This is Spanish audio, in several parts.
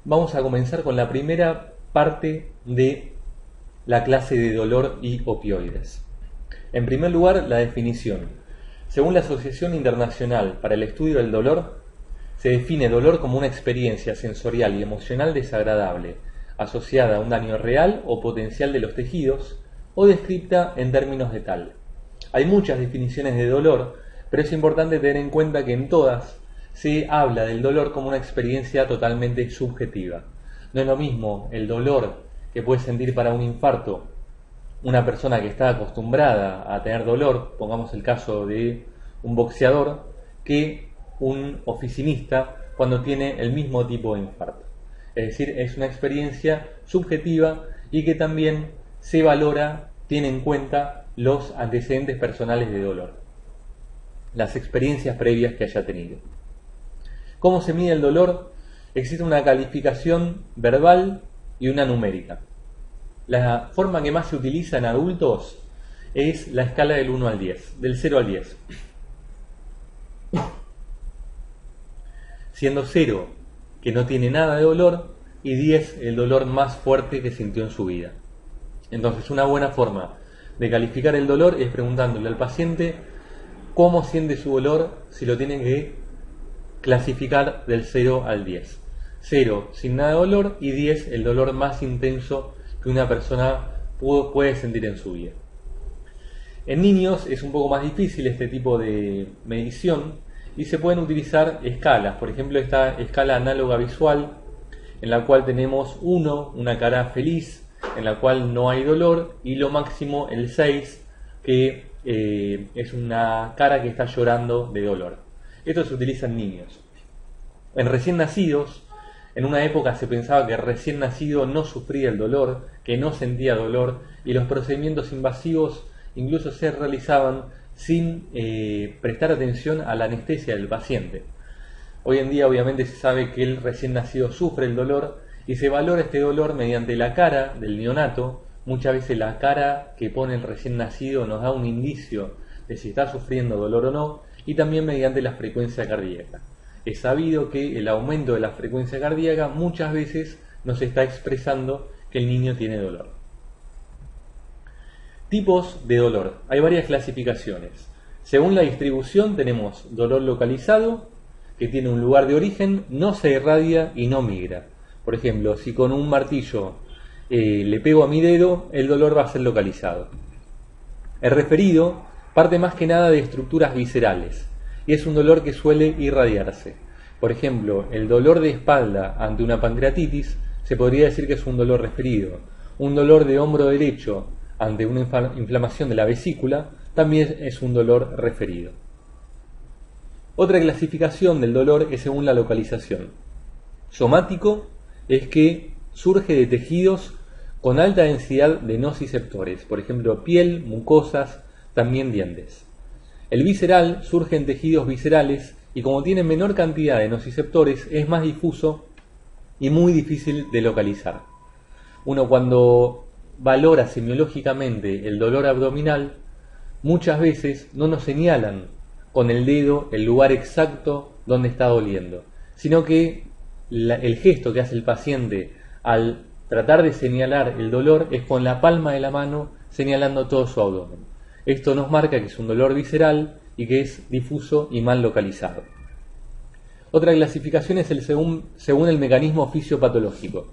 vamos a comenzar con la primera parte de la clase de dolor y opioides. En primer lugar, la definición. Según la Asociación Internacional para el Estudio del Dolor, se define dolor como una experiencia sensorial y emocional desagradable, asociada a un daño real o potencial de los tejidos, o descrita en términos de tal. Hay muchas definiciones de dolor, pero es importante tener en cuenta que en todas se habla del dolor como una experiencia totalmente subjetiva. No es lo mismo el dolor que puede sentir para un infarto una persona que está acostumbrada a tener dolor, pongamos el caso de un boxeador, que un oficinista cuando tiene el mismo tipo de infarto. Es decir, es una experiencia subjetiva y que también se valora, tiene en cuenta los antecedentes personales de dolor, las experiencias previas que haya tenido. ¿Cómo se mide el dolor? Existe una calificación verbal y una numérica. La forma que más se utiliza en adultos es la escala del 1 al 10, del 0 al 10. Siendo 0 que no tiene nada de dolor y 10 el dolor más fuerte que sintió en su vida. Entonces, una buena forma de calificar el dolor es preguntándole al paciente cómo siente su dolor, si lo tiene que clasificar del 0 al 10. 0 sin nada de dolor y 10 el dolor más intenso que una persona puede sentir en su vida. En niños es un poco más difícil este tipo de medición y se pueden utilizar escalas. Por ejemplo, esta escala análoga visual en la cual tenemos 1, una cara feliz, en la cual no hay dolor, y lo máximo el 6, que es una cara que está llorando de dolor. Esto se utiliza en niños. En recién nacidos, en una época se pensaba que el recién nacido no sufría el dolor, que no sentía dolor, y los procedimientos invasivos incluso se realizaban sin prestar atención a la anestesia del paciente. Hoy en día obviamente se sabe que el recién nacido sufre el dolor y se valora este dolor mediante la cara del neonato. Muchas veces la cara que pone el recién nacido nos da un indicio de si está sufriendo dolor o no, y también mediante la frecuencia cardíaca. Es sabido que el aumento de la frecuencia cardíaca muchas veces nos está expresando que el niño tiene dolor. Tipos de dolor. Hay varias clasificaciones. Según la distribución tenemos dolor localizado, que tiene un lugar de origen, no se irradia y no migra. Por ejemplo, si con un martillo le pego a mi dedo, el dolor va a ser localizado. El referido parte más que nada de estructuras viscerales y es un dolor que suele irradiarse. Por ejemplo, el dolor de espalda ante una pancreatitis se podría decir que es un dolor referido. Un dolor de hombro derecho ante una inflamación de la vesícula también es un dolor referido. Otra clasificación del dolor es según la localización. Somático es que surge de tejidos con alta densidad de nociceptores, por ejemplo piel, mucosas, también dientes. El visceral surge en tejidos viscerales y como tiene menor cantidad de nociceptores es más difuso y muy difícil de localizar. Uno cuando valora semiológicamente el dolor abdominal, muchas veces no nos señalan con el dedo el lugar exacto donde está doliendo, sino que el gesto que hace el paciente al tratar de señalar el dolor es con la palma de la mano señalando todo su abdomen. Esto nos marca que es un dolor visceral y que es difuso y mal localizado. Otra clasificación es el según el mecanismo fisiopatológico.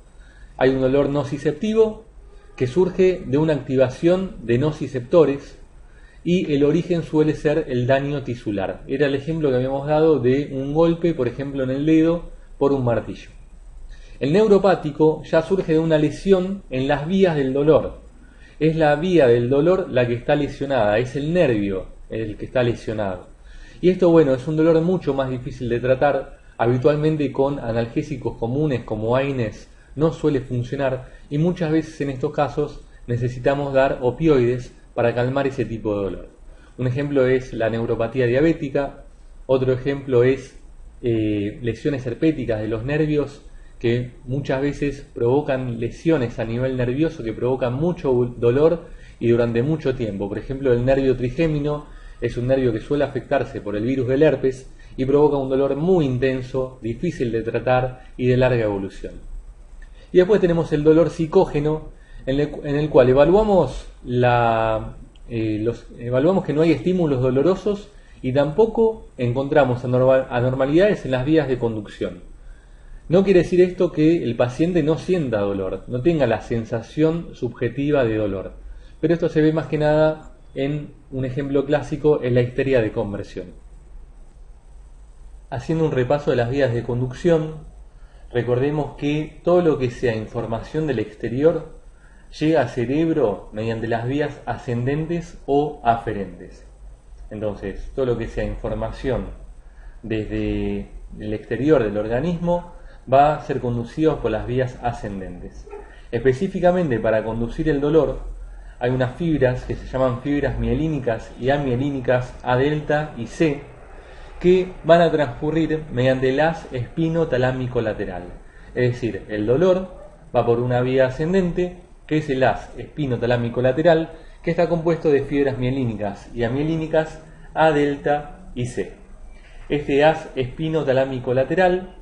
Hay un dolor nociceptivo que surge de una activación de nociceptores y el origen suele ser el daño tisular. Era el ejemplo que habíamos dado de un golpe, por ejemplo, en el dedo por un martillo. El neuropático ya surge de una lesión en las vías del dolor. Es la vía del dolor la que está lesionada, es el nervio el que está lesionado. Y esto, bueno, es un dolor mucho más difícil de tratar. Habitualmente con analgésicos comunes como AINES no suele funcionar y muchas veces en estos casos necesitamos dar opioides para calmar ese tipo de dolor. Un ejemplo es la neuropatía diabética, otro ejemplo es lesiones herpéticas de los nervios que muchas veces provocan lesiones a nivel nervioso que provocan mucho dolor y durante mucho tiempo. Por ejemplo, el nervio trigémino es un nervio que suele afectarse por el virus del herpes y provoca un dolor muy intenso, difícil de tratar y de larga evolución. Y después tenemos el dolor psicógeno, en el cual evaluamos evaluamos que no hay estímulos dolorosos y tampoco encontramos anormalidades en las vías de conducción. No quiere decir esto que el paciente no sienta dolor, no tenga la sensación subjetiva de dolor, pero esto se ve más que nada en un ejemplo clásico, en la histeria de conversión. Haciendo un repaso de las vías de conducción, recordemos que todo lo que sea información del exterior llega al cerebro mediante las vías ascendentes o aferentes. Entonces, todo lo que sea información desde el exterior del organismo va a ser conducido por las vías ascendentes. Específicamente para conducir el dolor hay unas fibras que se llaman fibras mielínicas y amielínicas A delta y C, que van a transcurrir mediante el haz espino-talámico lateral. Es decir, el dolor va por una vía ascendente, que es el haz espino-talámico lateral, que está compuesto de fibras mielínicas y amielínicas A delta y C. Este haz espino-talámico lateral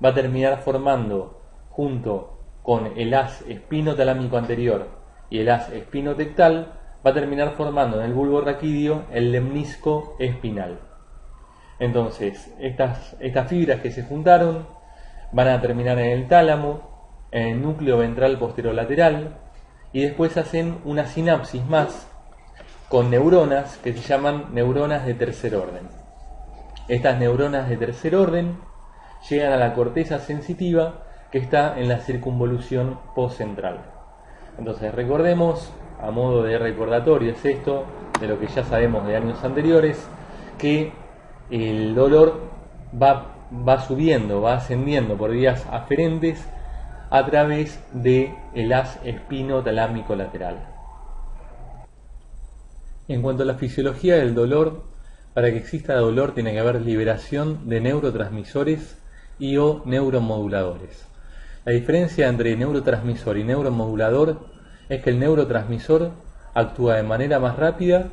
va a terminar formando, junto con el haz espino-talámico anterior y el haz espinotectal, va a terminar formando en el bulbo raquídeo el lemnisco espinal. Entonces, estas fibras que se juntaron van a terminar en el tálamo, en el núcleo ventral posterolateral, y después hacen una sinapsis más con neuronas que se llaman neuronas de tercer orden. Estas neuronas de tercer orden llegan a la corteza sensitiva que está en la circunvolución postcentral. Entonces recordemos, a modo de recordatorio es esto, de lo que ya sabemos de años anteriores, que el dolor va subiendo, va ascendiendo por vías aferentes a través del haz espino-talámico lateral. En cuanto a la fisiología del dolor, para que exista dolor tiene que haber liberación de neurotransmisores y o neuromoduladores. La diferencia entre neurotransmisor y neuromodulador es que el neurotransmisor actúa de manera más rápida,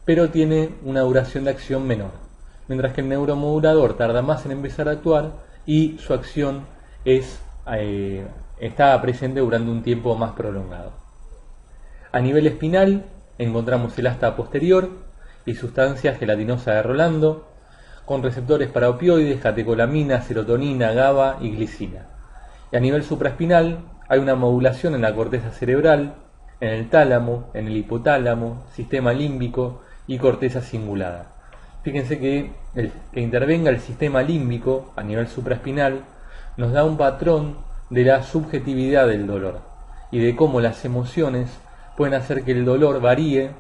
pero tiene una duración de acción menor, mientras que el neuromodulador tarda más en empezar a actuar y su acción está presente durante un tiempo más prolongado. A nivel espinal encontramos el asta posterior y sustancias gelatinosa de Rolando, con receptores para opioides, catecolamina, serotonina, GABA y glicina. Y a nivel supraespinal hay una modulación en la corteza cerebral, en el tálamo, en el hipotálamo, sistema límbico y corteza cingulada. Fíjense que que intervenga el sistema límbico a nivel supraespinal nos da un patrón de la subjetividad del dolor y de cómo las emociones pueden hacer que el dolor varíe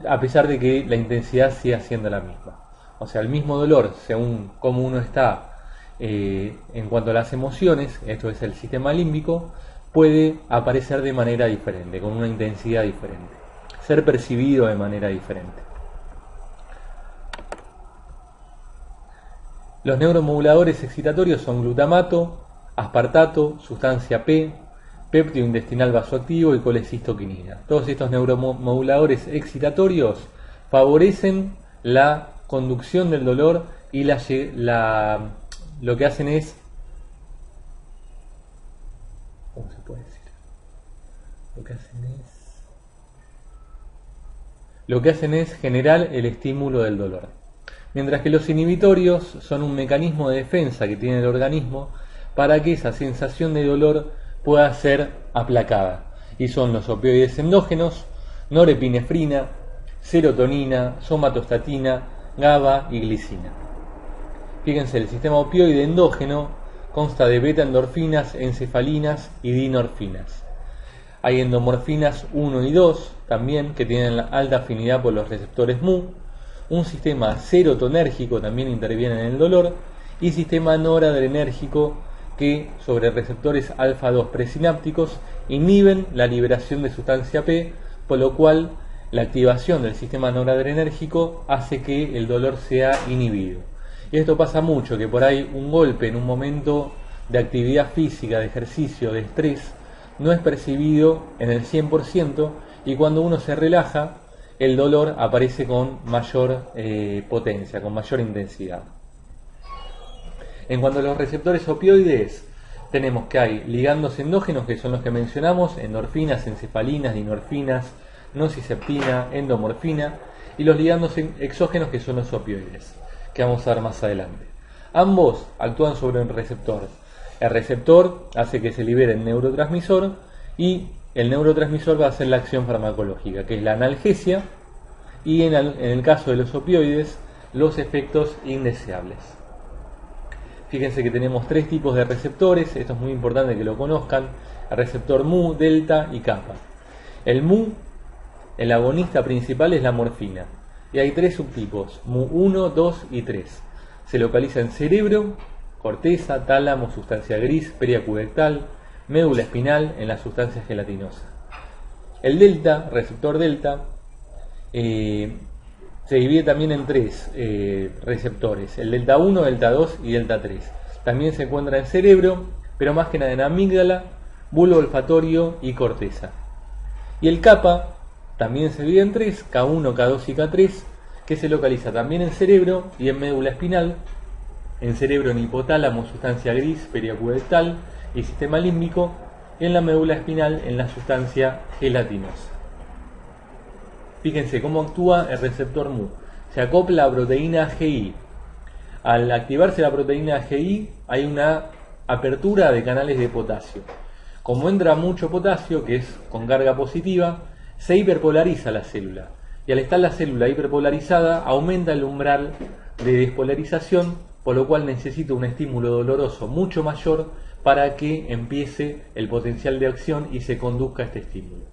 a pesar de que la intensidad siga siendo la misma. O sea, el mismo dolor, según cómo uno está en cuanto a las emociones, esto es el sistema límbico, puede aparecer de manera diferente, con una intensidad diferente, ser percibido de manera diferente. Los neuromoduladores excitatorios son glutamato, aspartato, sustancia P, péptido intestinal vasoactivo y colecistoquinina. Todos estos neuromoduladores excitatorios favorecen la conducción del dolor y lo que hacen es, ¿cómo se puede decir? Lo que hacen es generar el estímulo del dolor. Mientras que los inhibitorios son un mecanismo de defensa que tiene el organismo para que esa sensación de dolor pueda ser aplacada. Y son los opioides endógenos, norepinefrina, serotonina, somatostatina, GABA y glicina. Fíjense, el sistema opioide endógeno consta de beta-endorfinas, encefalinas y dinorfinas. Hay endomorfinas 1 y 2 también que tienen alta afinidad por los receptores mu. Un sistema serotonérgico también interviene en el dolor y sistema noradrenérgico que sobre receptores alfa-2 presinápticos inhiben la liberación de sustancia P, por lo cual la activación del sistema noradrenérgico hace que el dolor sea inhibido. Y esto pasa mucho, que por ahí un golpe en un momento de actividad física, de ejercicio, de estrés, no es percibido en el 100% y cuando uno se relaja, el dolor aparece con mayor potencia, con mayor intensidad. En cuanto a los receptores opioides, tenemos que hay ligandos endógenos, que son los que mencionamos: endorfinas, encefalinas, dinorfinas, nociceptina, endomorfina, y los ligandos exógenos, que son los opioides, que vamos a ver más adelante. Ambos actúan sobre un receptor. El receptor hace que se libere el neurotransmisor, y el neurotransmisor va a hacer la acción farmacológica, que es la analgesia, y en el caso de los opioides, los efectos indeseables. Fíjense que tenemos tres tipos de receptores, esto es muy importante que lo conozcan: el receptor mu, delta y kappa. El mu, el agonista principal, es la morfina, y hay tres subtipos: mu 1, 2 y 3. Se localiza en cerebro, corteza, tálamo, sustancia gris, periacurectal, médula espinal, en la sustancia gelatinosa. El delta, receptor delta, se divide también en tres receptores: el delta 1, delta 2 y delta 3. También se encuentra en cerebro, pero más que nada en amígdala, bulbo olfatorio y corteza. Y el kappa también se divide en tres: K1, K2 y K3, que se localiza también en cerebro y en médula espinal. En cerebro, en hipotálamo, sustancia gris, periacurectal y sistema límbico, y en la médula espinal, en la sustancia gelatinosa. Fíjense cómo actúa el receptor mu. Se acopla a proteína GI. Al activarse la proteína GI, hay una apertura de canales de potasio. Como entra mucho potasio, que es con carga positiva, se hiperpolariza la célula. Y al estar la célula hiperpolarizada, aumenta el umbral de despolarización, por lo cual necesita un estímulo doloroso mucho mayor para que empiece el potencial de acción y se conduzca este estímulo.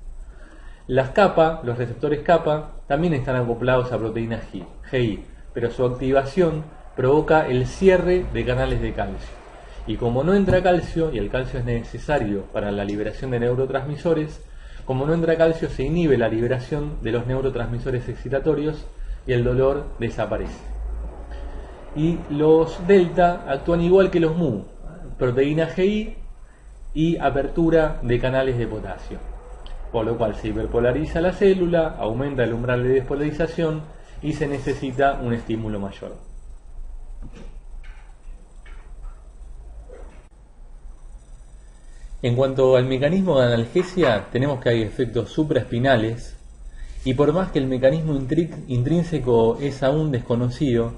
Las kappa, los receptores kappa, también están acoplados a proteínas GI, pero su activación provoca el cierre de canales de calcio. Y como no entra calcio, y el calcio es necesario para la liberación de neurotransmisores, como no entra calcio, se inhibe la liberación de los neurotransmisores excitatorios y el dolor desaparece. Y los delta actúan igual que los mu: proteína GI y apertura de canales de potasio, por lo cual se hiperpolariza la célula, aumenta el umbral de despolarización y se necesita un estímulo mayor. En cuanto al mecanismo de analgesia, tenemos que hay efectos supraespinales, y por más que el mecanismo intrínseco es aún desconocido,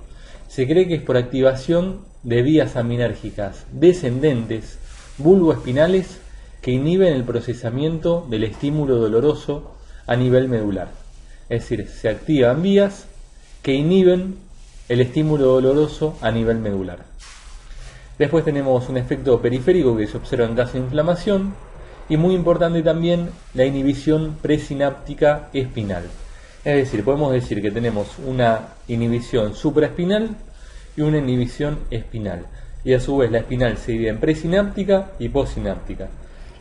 se cree que es por activación de vías aminérgicas descendentes bulboespinales que inhiben el procesamiento del estímulo doloroso a nivel medular. Es decir, se activan vías que inhiben el estímulo doloroso a nivel medular. Después tenemos un efecto periférico que se observa en caso de inflamación, y muy importante también la inhibición presináptica espinal. Es decir, podemos decir que tenemos una inhibición supraespinal y una inhibición espinal, y a su vez la espinal se divide en presináptica y postsináptica.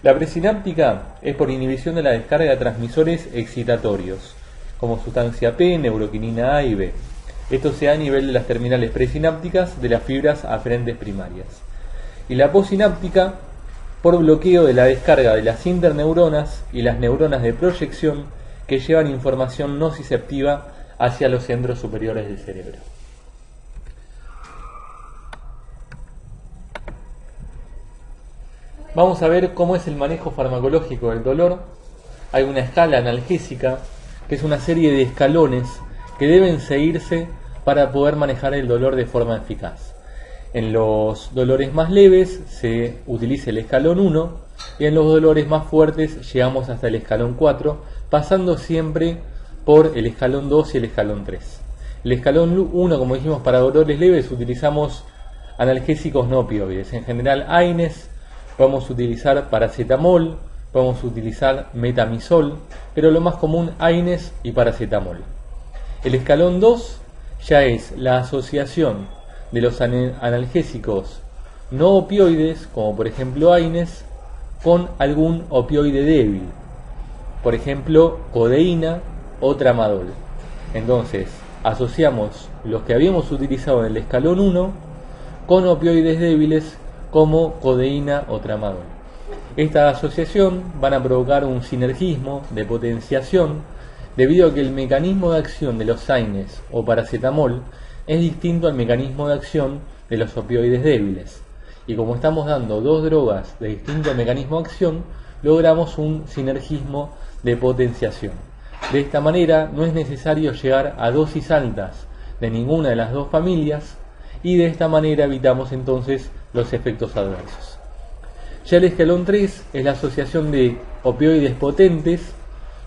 La presináptica es por inhibición de la descarga de transmisores excitatorios, como sustancia P, neuroquinina A y B. Esto se da a nivel de las terminales presinápticas de las fibras aferentes primarias. Y la postsináptica por bloqueo de la descarga de las interneuronas y las neuronas de proyección que llevan información nociceptiva hacia los centros superiores del cerebro. Vamos a ver cómo es el manejo farmacológico del dolor. Hay una escala analgésica, que es una serie de escalones que deben seguirse para poder manejar el dolor de forma eficaz. En los dolores más leves se utiliza el escalón 1, y en los dolores más fuertes llegamos hasta el escalón 4, pasando siempre por el escalón 2 y el escalón 3. El escalón 1, como dijimos, para dolores leves utilizamos analgésicos no opioides. En general, AINES, podemos utilizar paracetamol, podemos utilizar metamizol, pero lo más común, AINES y paracetamol. El escalón 2 ya es la asociación de los analgésicos no opioides, como por ejemplo AINES, con algún opioide débil, por ejemplo codeína o tramadol. Entonces asociamos los que habíamos utilizado en el escalón 1 con opioides débiles como codeína o tramadol. Esta asociación van a provocar un sinergismo de potenciación, debido a que el mecanismo de acción de los AINES o paracetamol es distinto al mecanismo de acción de los opioides débiles, Y como estamos dando dos drogas de distinto mecanismo de acción, logramos un sinergismo de potenciación. De esta manera no es necesario llegar a dosis altas de ninguna de las dos familias, y de esta manera evitamos entonces los efectos adversos. Ya el escalón 3 es la asociación de opioides potentes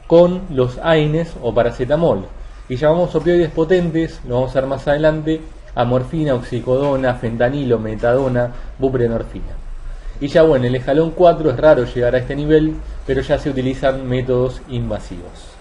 con los AINES o paracetamol. Y llamamos opioides potentes, lo vamos a ver más adelante, a morfina, oxicodona, fentanilo, metadona, buprenorfina. Y ya bueno, en el escalón 4 es raro llegar a este nivel, pero ya se utilizan métodos invasivos.